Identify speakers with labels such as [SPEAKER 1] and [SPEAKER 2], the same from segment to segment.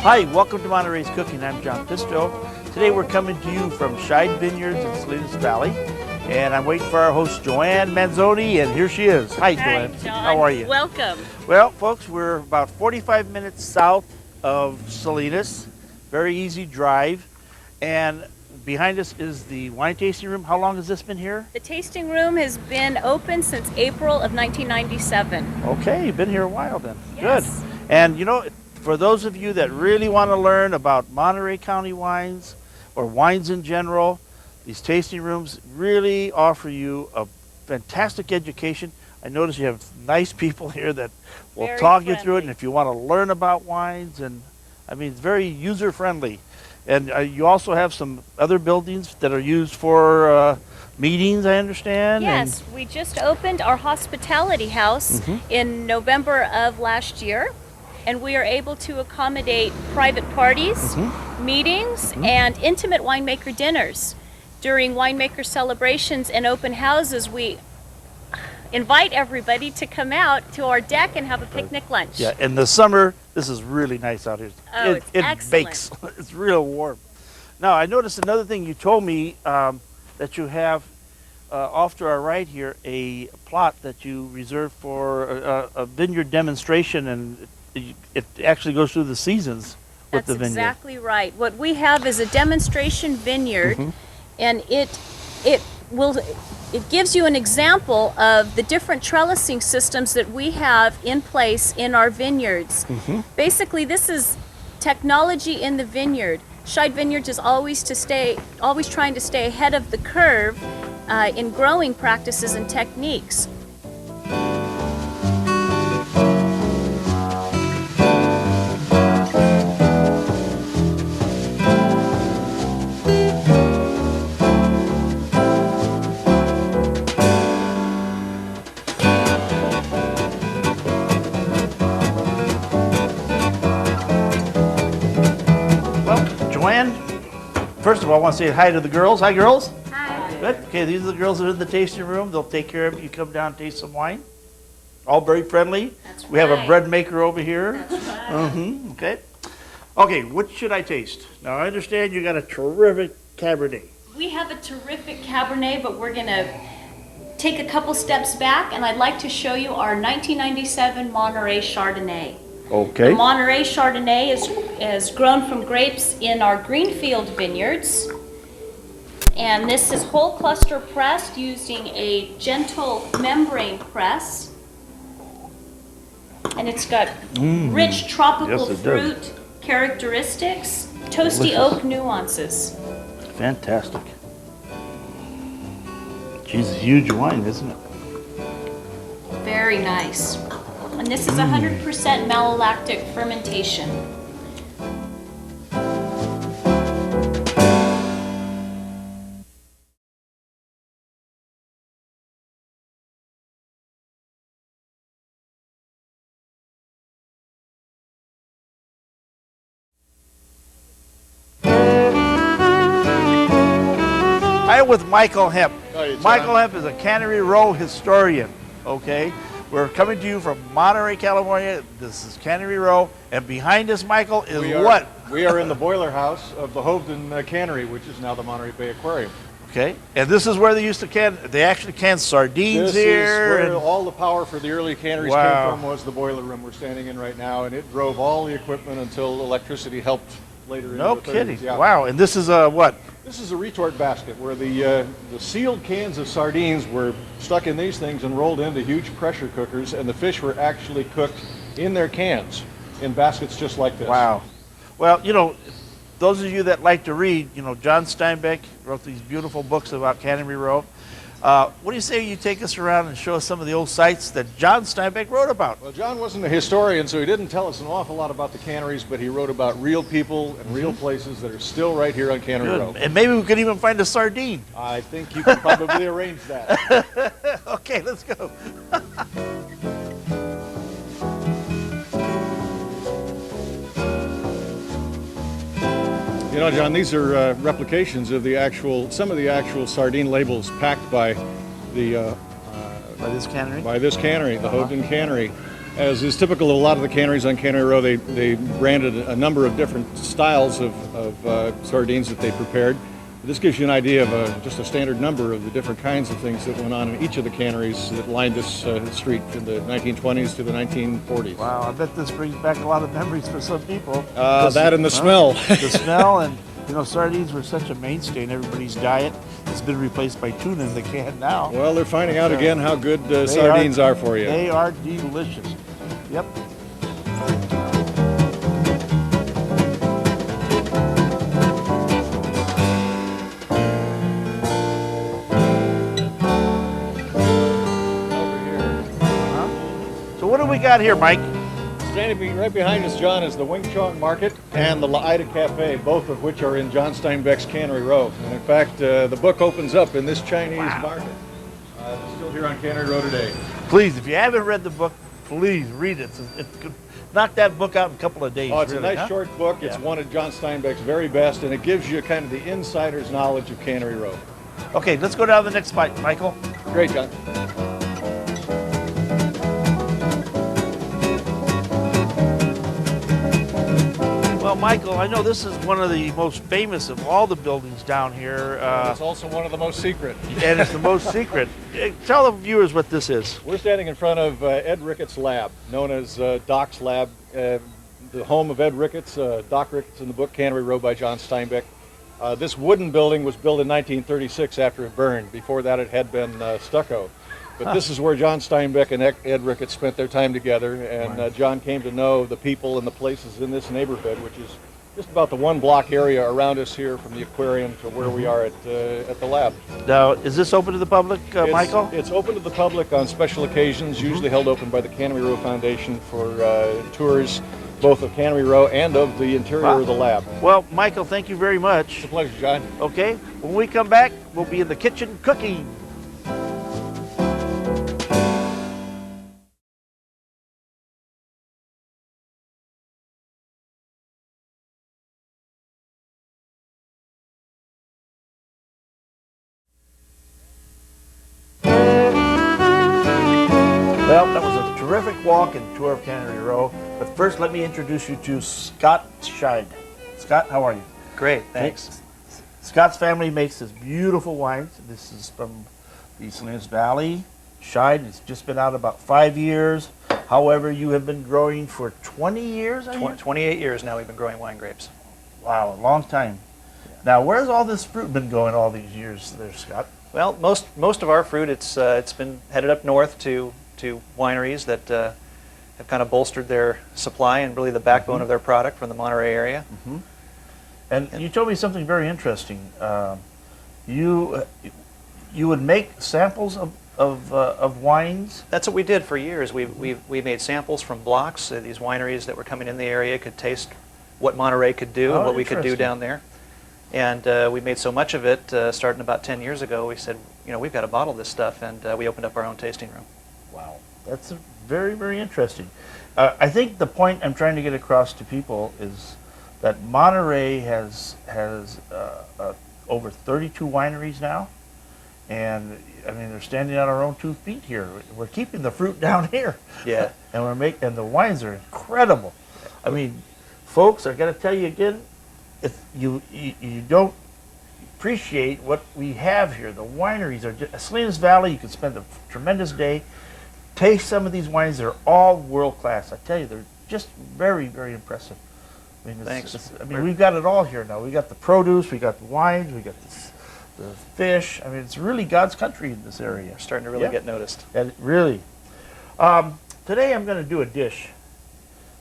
[SPEAKER 1] Hi, welcome to Monterey's Cooking. I'm John Pisto. Today we're coming to you from Scheid Vineyards in Salinas Valley. And I'm waiting for our host, Joanne Manzoni, and here she is. Hi, Joanne.
[SPEAKER 2] John.
[SPEAKER 1] How are you?
[SPEAKER 2] Welcome.
[SPEAKER 1] Well, folks, we're about 45 minutes south of Salinas. Very easy drive. And behind us is the wine tasting room. How long has this been here?
[SPEAKER 2] The tasting room has been open since April of 1997.
[SPEAKER 1] Okay, you've been here a while then.
[SPEAKER 2] Yes.
[SPEAKER 1] Good. And you know, for those of you that really want to learn about Monterey County wines or wines in general, these tasting rooms really offer you a fantastic education. I notice you have nice people here that will
[SPEAKER 2] Very
[SPEAKER 1] talk you through it,
[SPEAKER 2] friendly.
[SPEAKER 1] and if you want to learn about wines, and I mean, it's very user-friendly. And you also have some other buildings that are used for meetings, I understand.
[SPEAKER 2] Yes, we just opened our hospitality house in November of last year, and we are able to accommodate private parties, meetings, and intimate winemaker dinners. During winemaker celebrations and open houses, we invite everybody to come out to our deck and have a picnic lunch.
[SPEAKER 1] Yeah, in the summer, this is really nice out here.
[SPEAKER 2] Oh, it's
[SPEAKER 1] it
[SPEAKER 2] excellent.
[SPEAKER 1] bakes. It's real warm. Now, I noticed another thing you told me that you have off to our right here a plot that you reserved for a vineyard demonstration, and it actually goes through the seasons with the vineyard.
[SPEAKER 2] That's exactly right. What we have is a demonstration vineyard, and it gives you an example of the different trellising systems that we have in place in our vineyards. Basically, this is technology in the vineyard. Scheid Vineyards is always trying to stay ahead of the curve in growing practices and techniques.
[SPEAKER 1] Joanne, first of all, I want to say hi to the girls. Hi, girls.
[SPEAKER 2] Hi.
[SPEAKER 1] Good. Okay, these are the girls that are in the tasting room. They'll take care of you. You come down and taste some wine. All very friendly.
[SPEAKER 2] That's
[SPEAKER 1] We have a
[SPEAKER 2] right.
[SPEAKER 1] bread maker over here.
[SPEAKER 2] That's right.
[SPEAKER 1] Okay. Okay, what should I taste? Now, I understand you got a terrific Cabernet.
[SPEAKER 2] We have a terrific Cabernet, but we're going to take a couple steps back, and I'd like to show you our 1997 Monterey Chardonnay.
[SPEAKER 1] Okay.
[SPEAKER 2] The Monterey Chardonnay is grown from grapes in our greenfield vineyards. And this is whole cluster pressed using a gentle membrane press. And it's got rich tropical
[SPEAKER 1] Yes, it does.
[SPEAKER 2] fruit characteristics, toasty
[SPEAKER 1] Delicious.
[SPEAKER 2] oak nuances.
[SPEAKER 1] Fantastic. Geez, it's huge wine, isn't it?
[SPEAKER 2] Very nice. And this is 100% malolactic fermentation.
[SPEAKER 1] I'm with Michael Hemp.
[SPEAKER 3] Hi, John.
[SPEAKER 1] Michael Hemp is a Cannery Row historian, okay? We're coming to you from Monterey, California. This is Cannery Row, and behind us, Michael, is what?
[SPEAKER 3] We are in the boiler house of the Hovden Cannery, which is now the Monterey Bay Aquarium.
[SPEAKER 1] Okay, and this is where they used to they actually canned sardines
[SPEAKER 3] This
[SPEAKER 1] here.
[SPEAKER 3] is where
[SPEAKER 1] and-
[SPEAKER 3] all the power for the early canneries
[SPEAKER 1] Wow.
[SPEAKER 3] came from, was the boiler room we're standing in right now, and it drove all the equipment until electricity helped later
[SPEAKER 1] No
[SPEAKER 3] in the 30s.
[SPEAKER 1] kidding.
[SPEAKER 3] Yeah.
[SPEAKER 1] Wow, and this is a what?
[SPEAKER 3] This is a retort basket where the sealed cans of sardines were stuck in these things and rolled into huge pressure cookers, and the fish were actually cooked in their cans in baskets just like this.
[SPEAKER 1] Wow. Well, you know, those of you that like to read, you know, John Steinbeck wrote these beautiful books about Cannery Row. What do you say you take us around and show us some of the old sites that John Steinbeck wrote about?
[SPEAKER 3] Well, John wasn't a historian, so he didn't tell us an awful lot about the canneries, but he wrote about real people and real places that are still right here on Cannery Row.
[SPEAKER 1] Good. And maybe we could even find a sardine.
[SPEAKER 3] I think you could probably arrange that.
[SPEAKER 1] Okay, let's go.
[SPEAKER 3] You know, John, these are replications of some of the actual sardine labels packed by
[SPEAKER 1] By this cannery?
[SPEAKER 3] this cannery, the Hovden Cannery. As is typical of a lot of the canneries on Cannery Row, they branded a number of different styles of sardines that they prepared. This gives you an idea of just a standard number of the different kinds of things that went on in each of the canneries that lined this street from the 1920s to the 1940s.
[SPEAKER 1] Wow, I bet this brings back a lot of memories for some people.
[SPEAKER 3] That and the smell.
[SPEAKER 1] The smell, and you know, sardines were such a mainstay in everybody's diet. It's been replaced by tuna in the can now.
[SPEAKER 3] Well, they're finding out again how good sardines are for you.
[SPEAKER 1] They are delicious. Yep. What do we got here, Mike?
[SPEAKER 3] Standing right behind us, John, is the Wing Chong Market and the La Ida Cafe, both of which are in John Steinbeck's Cannery Row. And in fact, the book opens up in this Chinese market. It's still here on Cannery Row today.
[SPEAKER 1] Please, if you haven't read the book, please read it. It's knock that book out in a couple of days.
[SPEAKER 3] Oh, it's
[SPEAKER 1] really,
[SPEAKER 3] a nice short book. It's one of John Steinbeck's very best, and it gives you kind of the insider's knowledge of Cannery Row.
[SPEAKER 1] Okay, let's go down to the next spot, Michael.
[SPEAKER 3] Great, John.
[SPEAKER 1] Well, Michael, I know this is one of the most famous of all the buildings down here.
[SPEAKER 3] It's also one of the most secret.
[SPEAKER 1] And it's the most secret. Tell the viewers what this is.
[SPEAKER 3] We're standing in front of Ed Ricketts' lab, known as Doc's Lab, the home of Ed Ricketts, Doc Ricketts in the book Cannery Row by John Steinbeck. This wooden building was built in 1936 after it burned. Before that it had been stucco. But this is where John Steinbeck and Ed Ricketts spent their time together, and John came to know the people and the places in this neighborhood, which is just about the one block area around us here from the aquarium to where we are at the lab.
[SPEAKER 1] Now, is this open to the public, Michael?
[SPEAKER 3] It's open to the public on special occasions, usually held open by the Cannery Row Foundation for tours, both of Cannery Row and of the interior of the lab.
[SPEAKER 1] Well, Michael, thank you very much.
[SPEAKER 3] It's a pleasure, John.
[SPEAKER 1] Okay, when we come back, we'll be in the kitchen cooking. Well, that was a terrific walk and tour of Cannery Row. But first, let me introduce you to Scott Scheid. Scott, how are you?
[SPEAKER 4] Great, thanks.
[SPEAKER 1] Scott's family makes this beautiful wines. This is from the Salinas Valley. Scheid, it's just been out about 5 years. However, you have been growing for 20 years, I hear?
[SPEAKER 4] 28 years now we've been growing wine grapes.
[SPEAKER 1] Wow, a long time. Now, where's all this fruit been going all these years there, Scott?
[SPEAKER 4] Well, most of our fruit, it's been headed up north to wineries that have kind of bolstered their supply and really the backbone of their product from the Monterey area.
[SPEAKER 1] And you told me something very interesting. You would make samples of wines?
[SPEAKER 4] That's what we did for years. We made samples from blocks. These wineries that were coming in the area could taste what Monterey could do and what we could do down there. And we made so much of it, starting about 10 years ago, we said, you know, we've got to bottle this stuff, and we opened up our own tasting room.
[SPEAKER 1] Wow, that's very, very interesting. I think the point I'm trying to get across to people is that Monterey has over 32 wineries now, and I mean they're standing on our own 2 feet here. We're keeping the fruit down here.
[SPEAKER 4] Yeah.
[SPEAKER 1] And the wines are incredible. I mean, folks, I got to tell you again, if you don't appreciate what we have here, the wineries are just, Salinas Valley. You can spend a tremendous day. Taste some of these wines. They're all world class. I tell you, they're just very, very impressive. I mean,
[SPEAKER 4] Thanks.
[SPEAKER 1] We've got it all here now. We got the produce, we got the wines, we got the fish. I mean, it's really God's country in this area.
[SPEAKER 4] We're starting to really get noticed.
[SPEAKER 1] And really. Today I'm going to do a dish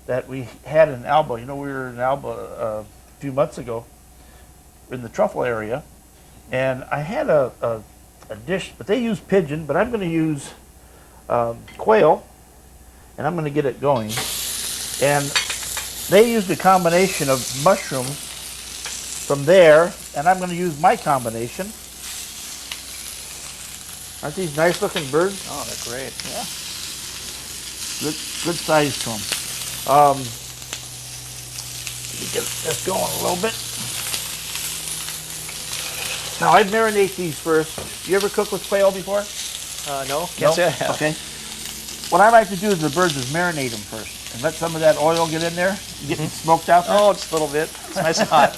[SPEAKER 1] that we had in Alba. You know, we were in Alba a few months ago in the truffle area, and I had a dish, but they use pigeon, but I'm going to use quail, and I'm going to get it going. And they used a combination of mushrooms from there, and I'm going to use my combination. Aren't these nice looking birds?
[SPEAKER 4] Oh, they're great.
[SPEAKER 1] Yeah. Good size to them. Let me get this going a little bit. Now I'd marinate these first. You ever cook with quail before?
[SPEAKER 4] No, can't say I have.
[SPEAKER 1] Okay. What I like to do is the birds is marinate them first and let some of that oil get in there, get it smoked out there.
[SPEAKER 4] Oh, just a little bit. It's nice and hot.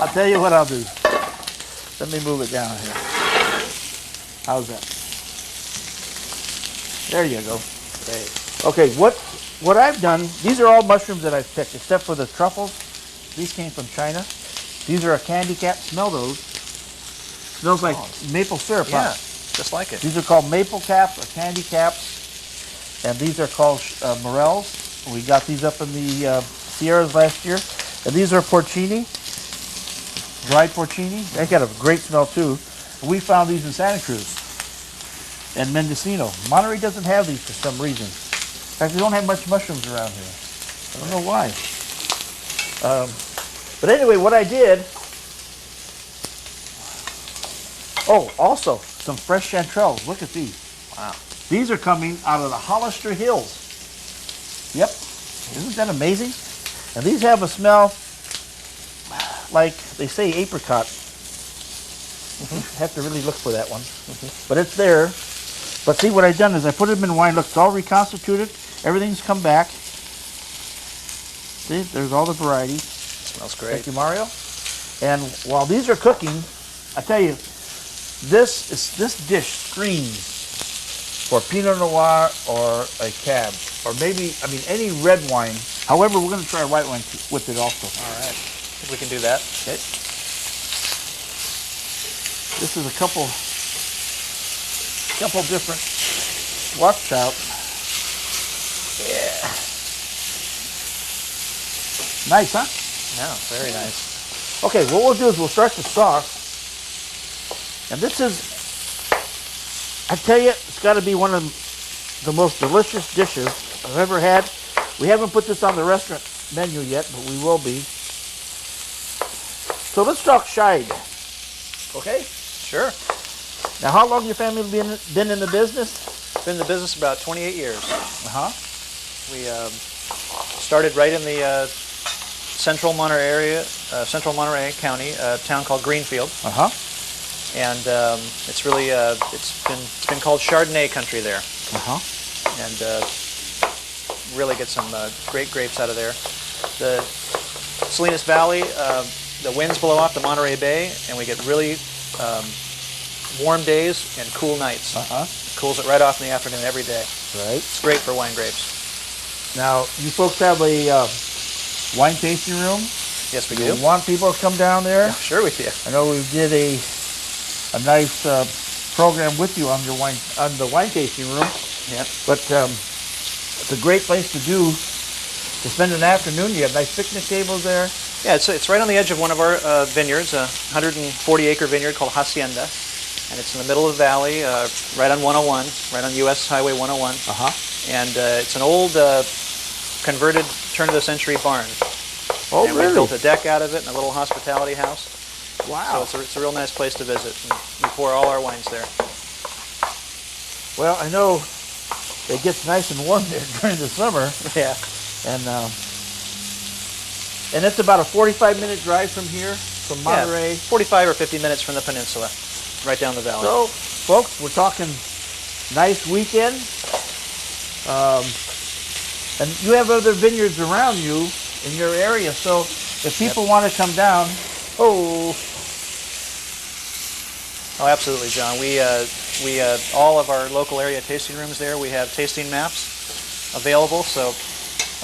[SPEAKER 1] I'll tell you what I'll do. Let me move it down here. How's that? There you go. Okay, what I've done, these are all mushrooms that I've picked, except for the truffles. These came from China. These are a candy cap. Smell those. Smells like maple syrup.
[SPEAKER 4] Yeah,
[SPEAKER 1] Huh?
[SPEAKER 4] just like it.
[SPEAKER 1] These are called maple caps or candy caps, and these are called morels. We got these up in the Sierras last year, and these are porcini, dried porcini. They got a great smell too. We found these in Santa Cruz and Mendocino. Monterey doesn't have these for some reason. In fact, we don't have much mushrooms around here. I don't know why. But anyway, what I did. Oh, also some fresh chanterelles. Look at these.
[SPEAKER 4] Wow.
[SPEAKER 1] These are coming out of the Hollister Hills. Yep. Isn't that amazing? And these have a smell like they say apricot. Have to really look for that one. But it's there. But see, what I've done is I put them in wine. Look, it's all reconstituted. Everything's come back. See, there's all the varieties.
[SPEAKER 4] Smells great.
[SPEAKER 1] Thank you, Mario. And while these are cooking, I tell you, this dish screams for Pinot Noir or a Cab, or maybe, I mean, any red wine. However, we're going to try white wine with it also.
[SPEAKER 4] All right. I think we can do that.
[SPEAKER 1] Okay. This is a couple different. Watch out. Yeah. Nice, huh?
[SPEAKER 4] Yeah, very nice.
[SPEAKER 1] Okay, what we'll do is we'll start the sauce. And this is, I tell you, it's got to be one of the most delicious dishes I've ever had. We haven't put this on the restaurant menu yet, but we will be. So let's talk Scheid. Okay?
[SPEAKER 4] Sure.
[SPEAKER 1] Now, how long your family been in the business?
[SPEAKER 4] Been in the business about 28 years.
[SPEAKER 1] Uh-huh.
[SPEAKER 4] We started right in the central Monterey County, a town called Greenfield.
[SPEAKER 1] Uh-huh.
[SPEAKER 4] And it's really it's been called Chardonnay country there, and really get some great grapes out of there. The Salinas Valley, the winds blow off the Monterey Bay, and we get really warm days and cool nights. It cools it right off in the afternoon every day.
[SPEAKER 1] Right.
[SPEAKER 4] It's great for wine grapes.
[SPEAKER 1] Now, you folks have a wine tasting room.
[SPEAKER 4] Yes, we
[SPEAKER 1] You
[SPEAKER 4] do.
[SPEAKER 1] want people to come down there?
[SPEAKER 4] Yeah, sure we do.
[SPEAKER 1] I know we did a nice program with you on the wine tasting room.
[SPEAKER 4] Yeah.
[SPEAKER 1] But it's a great place to spend an afternoon. You have nice picnic tables there.
[SPEAKER 4] Yeah, it's right on the edge of one of our vineyards, a 140-acre vineyard called Hacienda, and it's in the middle of the valley, right on 101, right on U.S. Highway 101. And it's an old converted turn-of-the-century barn.
[SPEAKER 1] Oh,
[SPEAKER 4] and
[SPEAKER 1] really?
[SPEAKER 4] we built a deck out of it and a little hospitality house.
[SPEAKER 1] Wow.
[SPEAKER 4] So it's a real nice place to visit. And we pour all our wines there.
[SPEAKER 1] Well, I know it gets nice and warm there during the summer.
[SPEAKER 4] Yeah.
[SPEAKER 1] And it's about a 45-minute drive from here, from Monterey.
[SPEAKER 4] 45 or 50 minutes from the peninsula, right down the valley.
[SPEAKER 1] So, folks, we're talking nice weekend. And you have other vineyards around you in your area, so if people want to come down,
[SPEAKER 4] Oh, absolutely, John. We all of our local area tasting rooms there, we have tasting maps available, so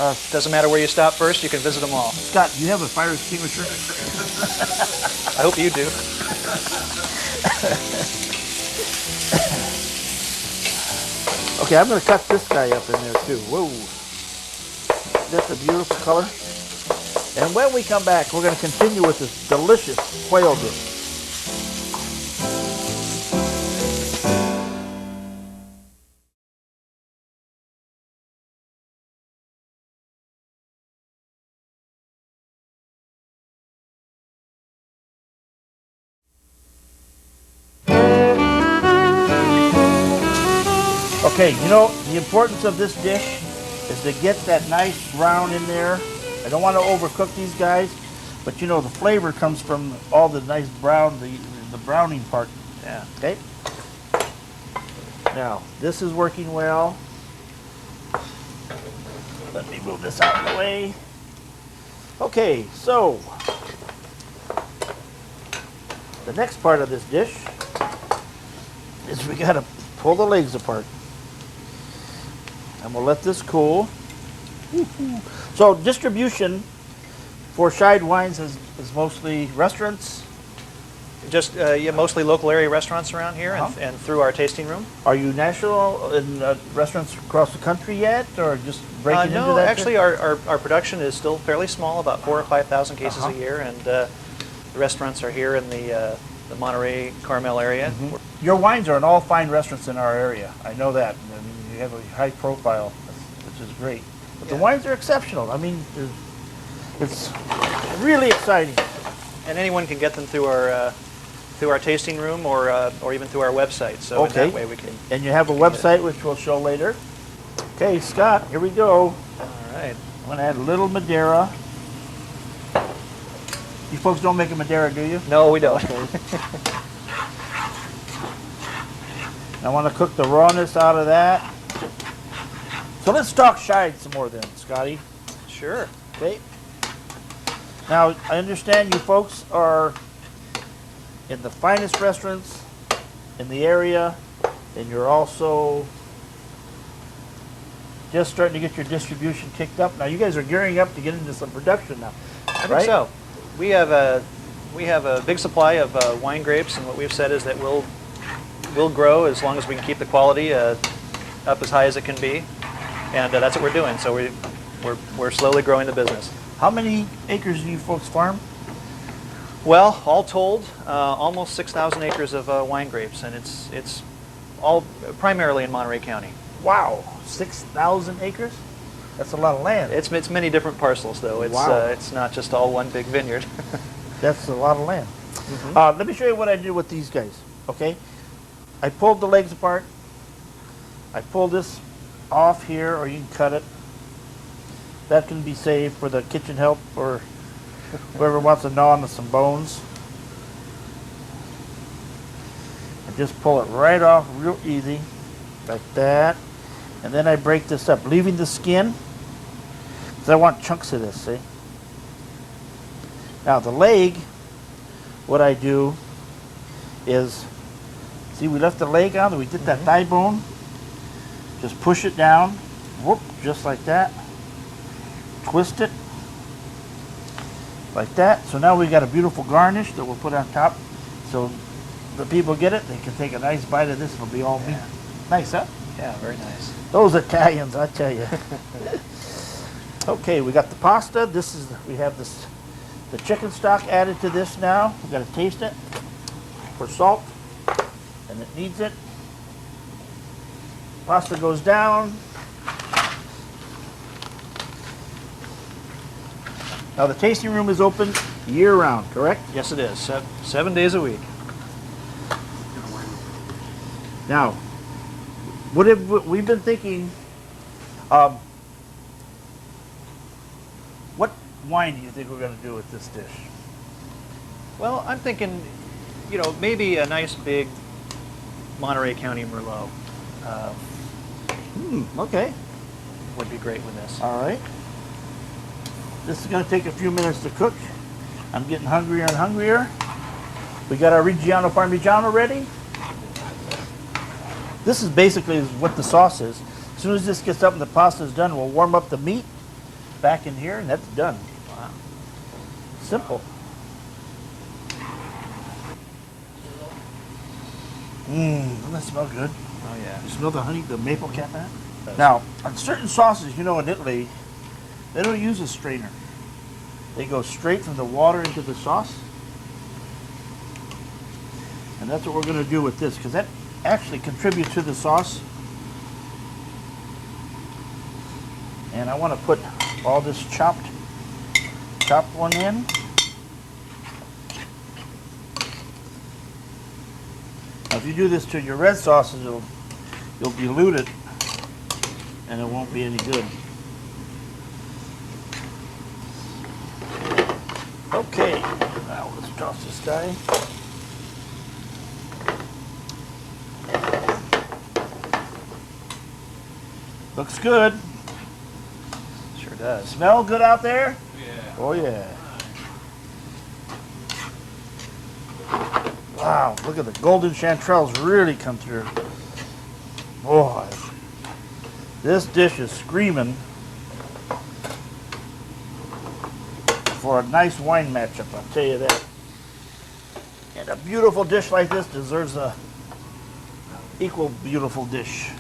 [SPEAKER 4] it doesn't matter where you stop first, you can visit them all.
[SPEAKER 1] Scott, do you have a fire extinguisher?
[SPEAKER 4] I hope you do.
[SPEAKER 1] Okay, I'm going to cut this guy up in there too. Whoa. That's a beautiful color. And when we come back, we're going to continue with this delicious quail dish. Okay, you know, the importance of this dish is to get that nice brown in there. I don't want to overcook these guys, but you know, the flavor comes from all the nice brown, the browning part.
[SPEAKER 4] Yeah.
[SPEAKER 1] Okay? Now, this is working well. Let me move this out of the way. Okay, so the next part of this dish is we gotta pull the legs apart. And we'll let this cool. So distribution for Scheid wines is mostly restaurants.
[SPEAKER 4] Just yeah, mostly local area restaurants around here, and through our tasting room.
[SPEAKER 1] Are you national in restaurants across the country yet, or just breaking into
[SPEAKER 4] No,
[SPEAKER 1] that?
[SPEAKER 4] actually, our production is still fairly small, about 4,000 or 5,000 cases a year, and the restaurants are here in the Monterey, Carmel area.
[SPEAKER 1] Your wines are in all fine restaurants in our area. I know that. I mean, you have a high profile, which is great. But the wines are exceptional. I mean, it's really exciting.
[SPEAKER 4] And anyone can get them through our tasting room or even through our website. So in that way we can.
[SPEAKER 1] And you have a website which we'll show later. Okay, Scott, here we go.
[SPEAKER 4] All right.
[SPEAKER 1] I'm going to add a little Madeira. You folks don't make a Madeira, do you?
[SPEAKER 4] No, we don't.
[SPEAKER 1] Okay. I want to cook the rawness out of that. So let's talk Scheid some more then, Scotty.
[SPEAKER 4] Sure.
[SPEAKER 1] Okay. Now, I understand you folks are in the finest restaurants in the area, and you're also just starting to get your distribution kicked up. Now, you guys are gearing up to get into some production now,
[SPEAKER 4] I think so. We have a big supply of wine grapes, and what we've said is that we'll grow as long as we can keep the quality up as high as it can be, and that's what we're doing. So we're slowly growing the business.
[SPEAKER 1] How many acres do you folks farm?
[SPEAKER 4] Well, all told, almost 6,000 acres of wine grapes, and it's all primarily in Monterey County.
[SPEAKER 1] Wow, 6,000 acres? That's a lot of land.
[SPEAKER 4] It's many different parcels, though. It's
[SPEAKER 1] Wow.
[SPEAKER 4] It's not just all one big vineyard.
[SPEAKER 1] That's a lot of land. Let me show you what I did with these guys, okay? I pulled the legs apart. I pulled this off here, or you can cut it. That can be saved for the kitchen help or whoever wants to gnaw on some bones. And just pull it right off real easy, like that. And then I break this up, leaving the skin, because I want chunks of this, see? Now the leg, what I do is, see, we left the leg on, and we did that thigh bone. Just push it down, whoop, just like that. Twist it, like that. So now we got a beautiful garnish that we'll put on top. So the people get it, they can take a nice bite of this, it'll be all meat. Nice, huh?
[SPEAKER 4] Yeah, very nice.
[SPEAKER 1] Those Italians, I tell you. Okay, we got the pasta. We have the chicken stock added to this now. We got to taste it for salt, and it needs it. Pasta goes down. Now the tasting room is open year-round, correct?
[SPEAKER 4] Yes, it is. 7 days a week.
[SPEAKER 1] Now, what have we've been thinking? What wine do you think we're going to do with this dish?
[SPEAKER 4] Well, I'm thinking, maybe a nice big Monterey County Merlot
[SPEAKER 1] Okay.
[SPEAKER 4] would be great with this.
[SPEAKER 1] All right. This is going to take a few minutes to cook. I'm getting hungrier and hungrier. We got our Reggiano Parmigiano ready. This is basically what the sauce is. As soon as this gets up and the pasta is done, we'll warm up the meat back in here, and that's done.
[SPEAKER 4] Wow.
[SPEAKER 1] Simple. Doesn't that smell good?
[SPEAKER 4] Oh, yeah.
[SPEAKER 1] You smell the honey, the maple cap in it? Now, on certain sauces, in Italy, they don't use a strainer. They go straight from the water into the sauce. And that's what we're going to do with this, because that actually contributes to the sauce. And I want to put all this chopped one in. Now, if you do this to your red sauces, you'll dilute it, and it won't be any good. Okay, now let's toss this guy. Looks good.
[SPEAKER 4] sure does.
[SPEAKER 1] Smell good out there? Yeah. Oh yeah. Wow, look at the golden chanterelles really come through. Boy, this dish is screaming for a nice wine matchup, I'll tell you that. And a beautiful dish like this deserves a equal beautiful dish.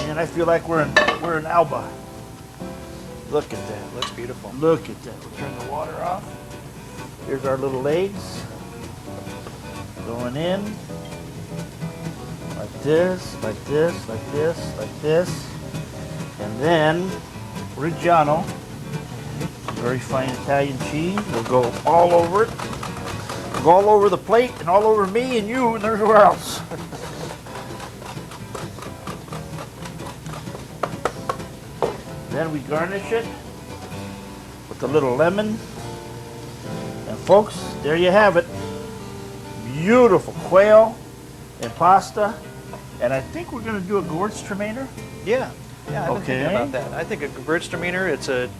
[SPEAKER 1] And I feel like we're in Alba. Look at that.
[SPEAKER 4] Looks beautiful.
[SPEAKER 1] Look at that. We'll turn the water off. Here's our little legs. Going in. Like this, like this, like this, like this. And then Reggiano, very fine Italian cheese. Will go all over it. Go all over the plate and all over me and you and everywhere else. Then we garnish it with a little lemon. And folks, there you have it. Beautiful quail and pasta. And I think we're going to do a Gewürztraminer.
[SPEAKER 4] Yeah, I've been thinking about that. I think a Gewürztraminer,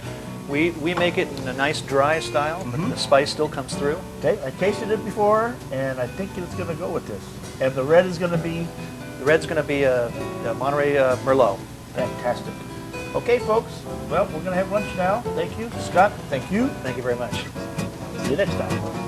[SPEAKER 4] we make it in a nice dry style, but the spice still comes through.
[SPEAKER 1] Okay, I tasted it before, and I think it's going to go with this. And the red is going to be?
[SPEAKER 4] The red's going to be a Monterey Merlot.
[SPEAKER 1] Fantastic. Okay, folks. Well, we're going to have lunch now. Thank you. Scott, thank you.
[SPEAKER 4] Thank you very much.
[SPEAKER 1] See you next time.